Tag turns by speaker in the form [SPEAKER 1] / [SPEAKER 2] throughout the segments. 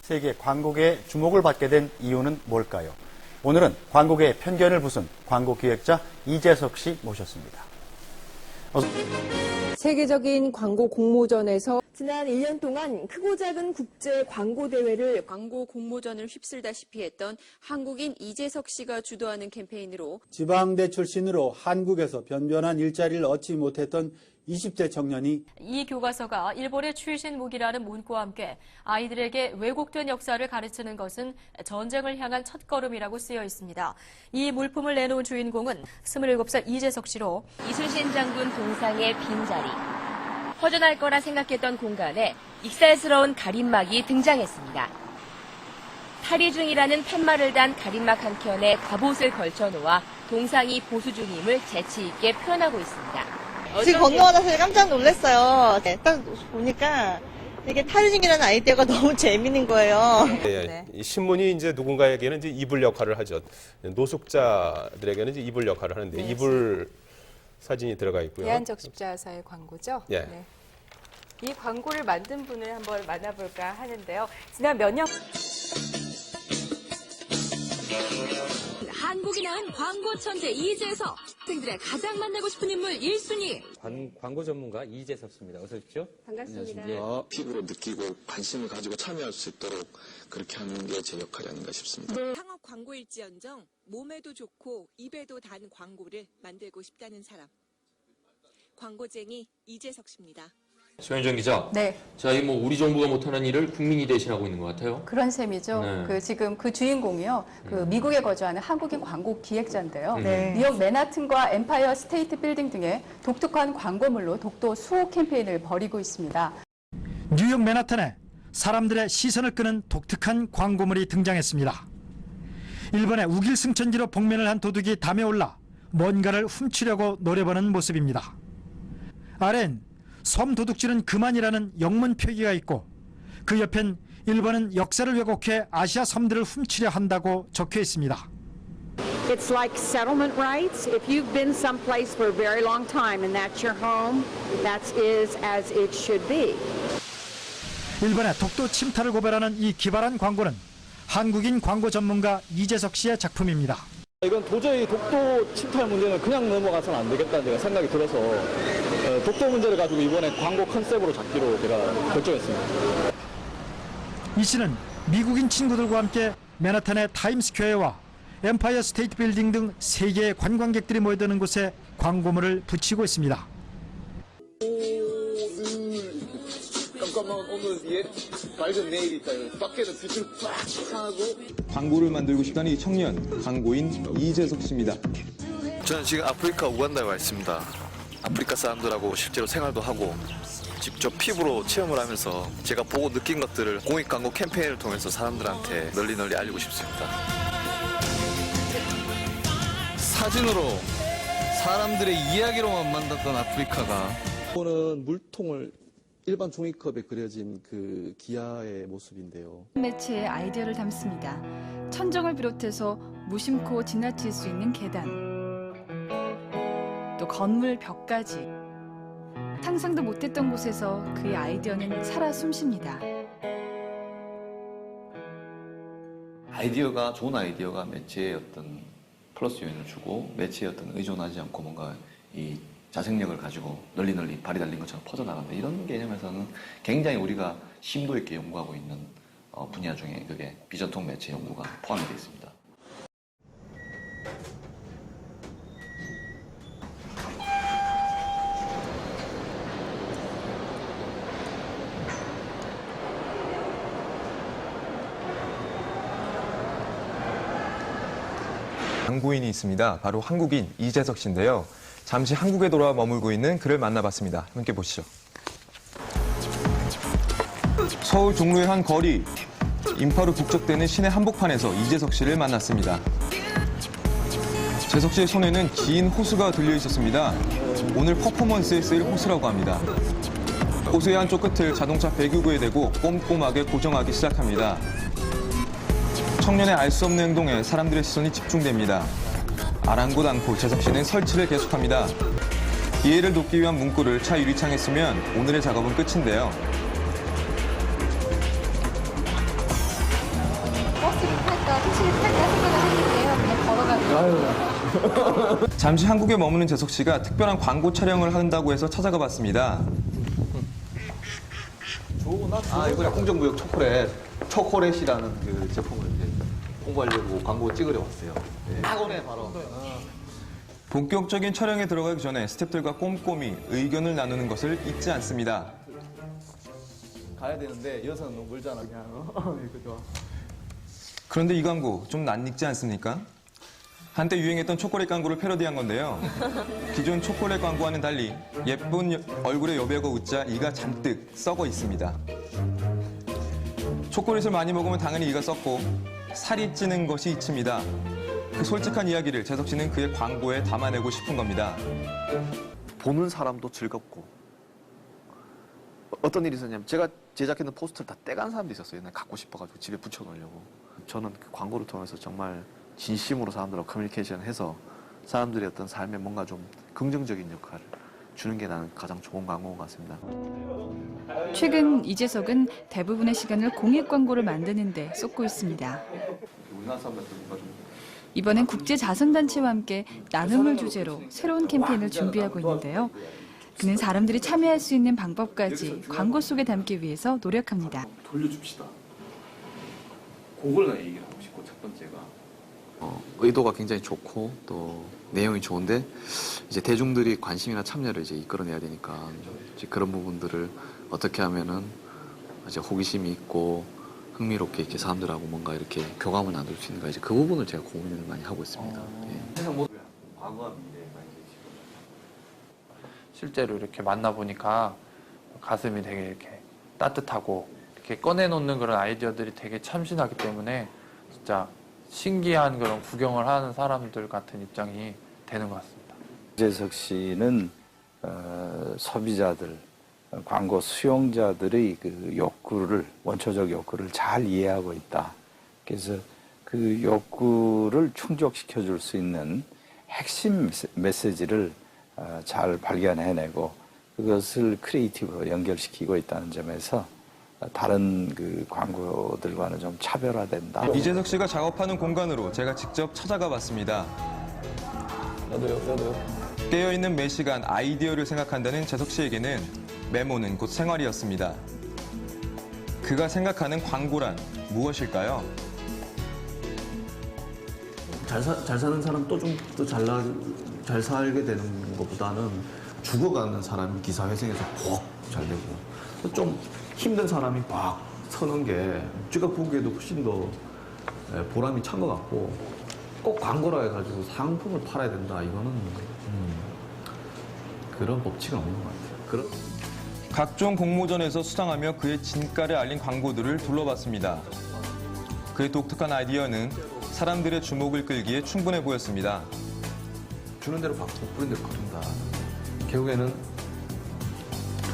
[SPEAKER 1] 세계 광고계의 주목을 받게 된 이유는 뭘까요? 오늘은 광고계의 편견을 부순 광고기획자 이재석 씨 모셨습니다.
[SPEAKER 2] 세계적인 광고 공모전에서 지난 1년 동안 크고 작은 국제 광고 대회를
[SPEAKER 3] 광고 공모전을 휩쓸다시피 했던 한국인 이재석 씨가 주도하는 캠페인으로
[SPEAKER 4] 지방대 출신으로 한국에서 변변한 일자리를 얻지 못했던 20대 청년이
[SPEAKER 5] 이 교과서가 일본의 출신무기라는 문구와 함께 아이들에게 왜곡된 역사를 가르치는 것은 전쟁을 향한 첫걸음이라고 쓰여 있습니다. 이 물품을 내놓은 주인공은 27살 이재석 씨로
[SPEAKER 6] 이순신 장군 동상의 빈자리, 허전할 거라 생각했던 공간에 익살스러운 가림막이 등장했습니다. 탈의 중이라는 팻말을 단 가림막 한 켠에 갑옷을 걸쳐놓아 동상이 보수 중임을 재치 있게 표현하고 있습니다.
[SPEAKER 7] 지금 건너와서 깜짝 놀랐어요. 딱 보니까 이게 탈의중이라는 아이디어가 너무 재밌는 거예요.
[SPEAKER 8] 네. 이 신문이 이제 누군가에게는 이제 이불 역할을 하죠. 노숙자들에게는 이제 이불 역할을 하는데
[SPEAKER 9] 네.
[SPEAKER 8] 이불 사진이 들어가 있고요.
[SPEAKER 9] 대한적 십자사의 광고죠.
[SPEAKER 8] 예.
[SPEAKER 9] 네. 이 광고를 만든 분을 한번 만나볼까 하는데요. 지난 몇 년
[SPEAKER 3] 한국이 낳은 광고 천재 이재석. 학생들의 가장 만나고 싶은 인물 1순위.
[SPEAKER 10] 광고 전문가 이재석 씨입니다. 어서 오십시오.
[SPEAKER 9] 반갑습니다.
[SPEAKER 11] 피부로 느끼고 관심을 가지고 참여할 수 있도록 그렇게 하는 게 제 역할이 아닌가 싶습니다.
[SPEAKER 3] 상업 광고일지언정 몸에도 좋고 입에도 단 광고를 만들고 싶다는 사람. 광고쟁이 이재석 씨입니다.
[SPEAKER 12] 소현정 기자.
[SPEAKER 9] 네.
[SPEAKER 12] 자, 이 뭐 우리 정부가 못하는 일을 국민이 대신하고 있는 것 같아요.
[SPEAKER 9] 그런 셈이죠.
[SPEAKER 12] 네.
[SPEAKER 9] 지금 그 주인공이요. 미국에 거주하는 한국인 광고 기획자인데요.
[SPEAKER 7] 네.
[SPEAKER 9] 뉴욕 맨하튼과 엠파이어 스테이트 빌딩 등의 독특한 광고물로 독도 수호 캠페인을 벌이고 있습니다.
[SPEAKER 13] 뉴욕 맨하탄에 사람들의 시선을 끄는 독특한 광고물이 등장했습니다. 일본의 우길승천지로 복면을 한 도둑이 담에 올라 뭔가를 훔치려고 노려보는 모습입니다. 아래는 섬 도둑질은 그만이라는 영문 표기가 있고 그 옆엔 일본은 역사를 왜곡해 아시아 섬들을 훔치려 한다고 적혀 있습니다.
[SPEAKER 2] It's like settlement rights. If you've been someplace for a very long time and that's your home, that is as it should be.
[SPEAKER 13] 일본의 독도 침탈을 고발하는 이 기발한 광고는 한국인 광고 전문가 이재석 씨의 작품입니다.
[SPEAKER 10] 이건 도저히 독도 침탈 문제는 그냥 넘어가서는 안 되겠다는 제가 생각이 들어서 독도 문제를 가지고 이번에 광고 컨셉으로 잡기로 제가 결정했습니다.
[SPEAKER 13] 이 씨는 미국인 친구들과 함께 맨하탄의 타임스퀘어와 엠파이어 스테이트 빌딩 등 세계의 관광객들이 모여드는 곳에 광고물을 붙이고 있습니다.
[SPEAKER 11] 잠깐만 오늘 밝은 내일이 있다. 밖에는 빛을 빡 하고
[SPEAKER 14] 광고를 만들고 싶다는 이 청년 광고인 이재석 씨입니다.
[SPEAKER 15] 저는 지금 아프리카 우간다에 와 있습니다. 아프리카 사람들하고 실제로 생활도 하고 직접 피부로 체험을 하면서 제가 보고 느낀 것들을 공익 광고 캠페인을 통해서 사람들한테 널리 알리고 싶습니다.
[SPEAKER 16] 사진으로 사람들의 이야기로만 만났던 아프리카가
[SPEAKER 17] 이거는 물통을 일반 종이컵에 그려진 그 기아의 모습인데요.
[SPEAKER 18] 매체의 아이디어를 담습니다. 천정을 비롯해서 무심코 지나칠 수 있는 계단, 또 건물 벽까지 상상도 못했던 곳에서 그의 아이디어는 살아 숨쉽니다.
[SPEAKER 19] 아이디어가 좋은 아이디어가 매체에 어떤 플러스 요인을 주고 매체에 어떤 의존하지 않고 뭔가 이 자생력을 가지고 널리 발이 달린 것처럼 퍼져나간다. 이런 개념에서는 굉장히 우리가 심도 있게 연구하고 있는 분야 중에 그게 비전통 매체 연구가 포함이 되어 있습니다.
[SPEAKER 14] 광고인이 있습니다. 바로 한국인 이재석 씨인데요. 잠시 한국에 돌아와 머물고 있는 그를 만나봤습니다. 함께 보시죠. 서울 종로의 한 거리, 인파로 북적대는 시내 한복판에서 이재석 씨를 만났습니다. 재석 씨의 손에는 긴 호수가 들려 있었습니다. 오늘 퍼포먼스에 쓰일 호수라고 합니다. 호수의 한쪽 끝을 자동차 배기구에 대고 꼼꼼하게 고정하기 시작합니다. 청년의 알 수 없는 행동에 사람들의 시선이 집중됩니다. 아랑곳 않고 재석 씨는 설치를 계속합니다. 이해를 돕기 위한 문구를 차 유리창에 쓰면 오늘의 작업은 끝인데요.
[SPEAKER 18] 오자마자 택시를 탈까 생각을 했는데요. 그냥 걸어가고.
[SPEAKER 14] 잠시 한국에 머무는 재석 씨가 특별한 광고 촬영을 한다고 해서 찾아가 봤습니다.
[SPEAKER 16] 이번에 공정무역 초콜릿이라는 그 제품을 이제 홍보하려고 광고 찍으러 왔어요. 학원에 바로.
[SPEAKER 14] 본격적인 촬영에 들어가기 전에 스태프들과 꼼꼼히 의견을 나누는 것을 잊지 않습니다.
[SPEAKER 16] 가야 되는데 여기서는 너무 멀잖아 그냥. 이거 좋아.
[SPEAKER 14] 그런데 이 광고 좀 낯익지 않습니까? 한때 유행했던 초콜릿 광고를 패러디한 건데요. 기존 초콜릿 광고와는 달리 예쁜 얼굴의 여배우가 웃자 이가 잔뜩 썩어 있습니다. 초콜릿을 많이 먹으면 당연히 이가 썩고 살이 찌는 것이 이치입니다. 그 솔직한 이야기를 재석 씨는 그의 광고에 담아내고 싶은 겁니다.
[SPEAKER 15] 보는 사람도 즐겁고 어떤 일이 있었냐면 제가 제작했던 포스터를 다 떼간 사람도 있었어요. 옛날에 갖고 싶어가지고 집에 붙여놓으려고. 저는 그 광고를 통해서 정말 진심으로 사람들하고 커뮤니케이션을 해서 사람들의 어떤 삶에 뭔가 좀 긍정적인 역할을 주는 게 나는 가장 좋은 광고인 것 같습니다.
[SPEAKER 18] 최근 이재석은 대부분의 시간을 공익 광고를 만드는 데 쏟고 있습니다.
[SPEAKER 16] 우리나라 사람들한테 뭔가 좀
[SPEAKER 18] 이번엔 국제자선단체와 함께 나눔을 주제로 새로운 캠페인을 준비하고 있는데요. 그는 사람들이 참여할 수 있는 방법까지 광고 속에 담기 위해서 노력합니다.
[SPEAKER 16] 돌려줍시다. 그걸 나 얘기를 하고 싶고 첫 번째가
[SPEAKER 15] 의도가 굉장히 좋고 또 내용이 좋은데 이제 대중들이 관심이나 참여를 이제 이끌어내야 되니까 이제 그런 부분들을 어떻게 하면은 이제 호기심이 있고 흥미롭게 이렇게 사람들하고 뭔가 이렇게 교감을 나눌 수 있는가 이제 그 부분을 제가 고민을 많이 하고 있습니다.
[SPEAKER 20] 실제로 이렇게 만나보니까 가슴이 되게 이렇게 따뜻하고 이렇게 꺼내놓는 그런 아이디어들이 되게 참신하기 때문에 진짜 신기한 그런 구경을 하는 사람들 같은 입장이 되는 것 같습니다.
[SPEAKER 21] 이재석 씨는 소비자들, 광고 수용자들의 그 욕구를, 원초적 욕구를 잘 이해하고 있다. 그래서 그 욕구를 충족시켜 줄 수 있는 핵심 메시지를 잘 발견해내고 그것을 크리에이티브로 연결시키고 있다는 점에서 다른 그 광고들과는 좀 차별화된다.
[SPEAKER 14] 이재석 씨가 작업하는 공간으로 제가 직접 찾아가 봤습니다.
[SPEAKER 16] 나도요.
[SPEAKER 14] 깨어있는 매 시간 아이디어를 생각한다는 재석 씨에게는 메모는 곧 생활이었습니다. 그가 생각하는 광고란 무엇일까요?
[SPEAKER 16] 잘 사는 사람 또 좀 더 잘 살게 되는 것보다는 죽어가는 사람이 기사회생에서 꼭 잘 되고 좀 힘든 사람이 막 서는 게 제가 보기에도 훨씬 더 보람이 찬 것 같고 꼭 광고라 해가지고 상품을 팔아야 된다 이거는 그런 법칙은 없는 것 같아요.
[SPEAKER 14] 각종 공모전에서 수상하며 그의 진가를 알린 광고들을 둘러봤습니다. 그의 독특한 아이디어는 사람들의 주목을 끌기에 충분해 보였습니다.
[SPEAKER 16] 주는 대로 받고 뿌린 대로 거둔다. 결국에는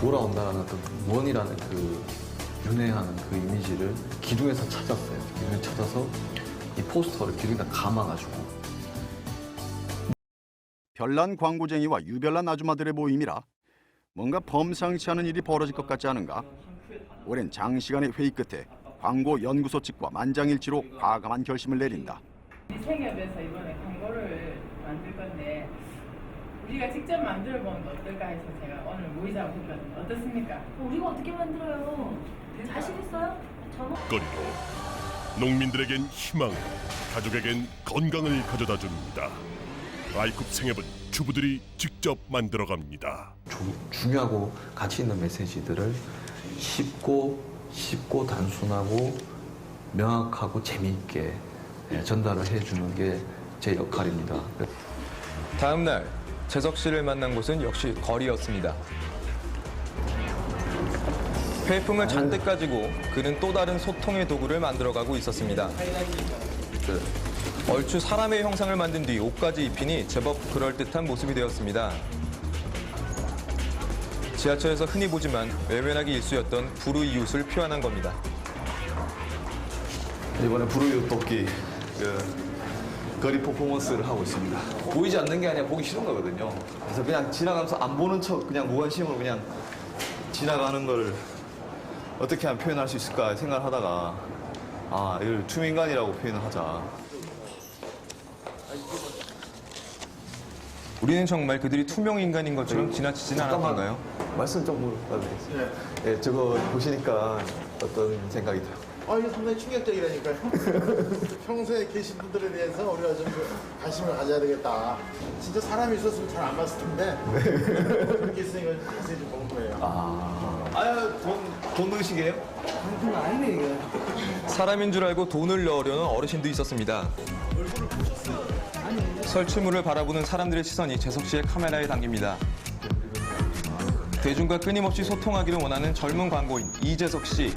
[SPEAKER 16] 돌아온다라는 어떤 원이라는 그 윤회하는 그 이미지를 기둥에서 찾았어요. 기둥에 찾아서 이 포스터를 기둥에다 감아가지고.
[SPEAKER 1] 별난 광고쟁이와 유별난 아줌마들의 모임이라 뭔가 범상치 않은 일이 벌어질 것 같지 않은가? 오랜 장시간의 회의 끝에 광고 연구소 측과 만장일치로 과감한 결심을 내린다.
[SPEAKER 22] 생협에서 이번에 광고를 만들 건데 우리가 직접 만들어 보는 거 어떨까 해서 제가 오늘 모이자고 했거든요. 어떻습니까?
[SPEAKER 23] 우리가 어떻게 만들어요? 자신 있어요?
[SPEAKER 24] 거리로 농민들에겐 희망, 가족에겐 건강을 가져다 줍니다. 아이쿱 생협은 주부들이 직접 만들어갑니다.
[SPEAKER 16] 중요하고 가치 있는 메시지들을 쉽고 단순하고 명확하고 재미있게 전달을 해주는 게 제 역할입니다.
[SPEAKER 14] 다음 날 재석 씨를 만난 곳은 역시 거리였습니다. 회품을 잔뜩 가지고 그는 또 다른 소통의 도구를 만들어가고 있었습니다. 얼추 사람의 형상을 만든 뒤 옷까지 입히니 제법 그럴듯한 모습이 되었습니다. 지하철에서 흔히 보지만 외면하기 일쑤였던 불우이웃을 표현한 겁니다.
[SPEAKER 16] 이번에 불우이웃 돕기 거리 퍼포먼스를 하고 있습니다. 보이지 않는 게 아니라 보기 싫은 거거든요. 그래서 그냥 지나가면서 안 보는 척 그냥 무관심으로 그냥 지나가는 걸 어떻게 하면 표현할 수 있을까 생각을 하다가
[SPEAKER 15] 이걸 투명인간이라고 표현을 하자.
[SPEAKER 14] 우리는 정말 그들이 투명 인간인 것처럼 지나치지는 않았던가요?
[SPEAKER 15] 말씀 좀 부탁드리겠습니다. 네, 저거 보시니까 어떤 생각이 들어요?
[SPEAKER 4] 이거 상당히 충격적이라니까요. 평소에 계신 분들에 대해서 우리가 좀 관심을 가져야 되겠다. 진짜 사람이 있었으면 잘 안 봤을 텐데 그렇게 있으니까 자세히 좀 볼 거예요.
[SPEAKER 15] 돈 넣으시게요?
[SPEAKER 4] 그건 아니네 이거.
[SPEAKER 14] 사람인 줄 알고 돈을 넣으려는 어르신도 있었습니다. 설치물을 바라보는 사람들의 시선이 재석 씨의 카메라에 담깁니다. 대중과 끊임없이 소통하기를 원하는 젊은 광고인 이재석 씨.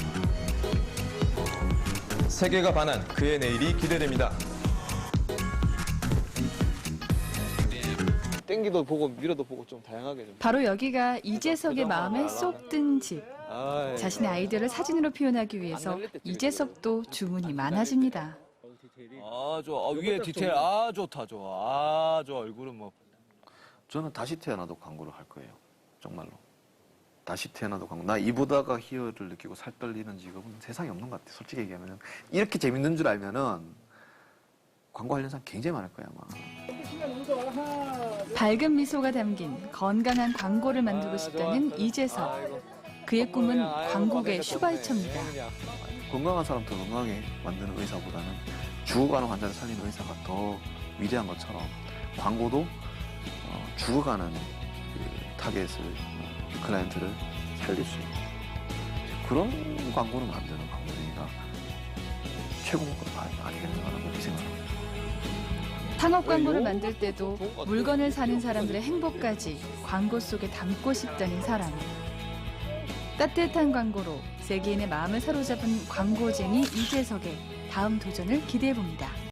[SPEAKER 14] 세계가 반한 그의 내일이 기대됩니다.
[SPEAKER 15] 땡기도 보고 밀어도 보고 좀 다양하게 좀.
[SPEAKER 18] 바로 여기가 이재석의 마음에 쏙 든 집. 자신의 아이디어를 사진으로 표현하기 위해서 이재석도 주문이 많아집니다.
[SPEAKER 15] 좋아. 위에 디테일 좋다. 좋아. 얼굴은 뭐. 저는 다시 태어나도 광고를 할 거예요. 정말로. 다시 태어나도 광고. 나 이보다가 희열을 느끼고 살 떨리는 직업은 세상에 없는 것 같아. 솔직히 얘기하면 이렇게 재밌는 줄 알면은 광고 하려는 사람 굉장히 많을 거야 아마.
[SPEAKER 18] 밝은 미소가 담긴 건강한 광고를 만들고 싶다는 이재석. 그의 꿈은 광고계 슈바이처입니다.
[SPEAKER 15] 건강한 사람 더 건강하게 만드는 의사보다는 죽어가는 환자를 살리는 의사가 더 위대한 것처럼 광고도 죽어가는 그 타겟을 클라이언트를 살릴 수 있는 그런 광고를 만드는 광고쟁이가 최고 목표가 아니겠는가라는 걸 생각합니다.
[SPEAKER 18] 상업 광고를 만들 때도 물건을 사는 사람들의 행복까지 광고 속에 담고 싶다는 사람. 따뜻한 광고로 세계인의 마음을 사로잡은 광고쟁이 이재석의 다음 도전을 기대해봅니다.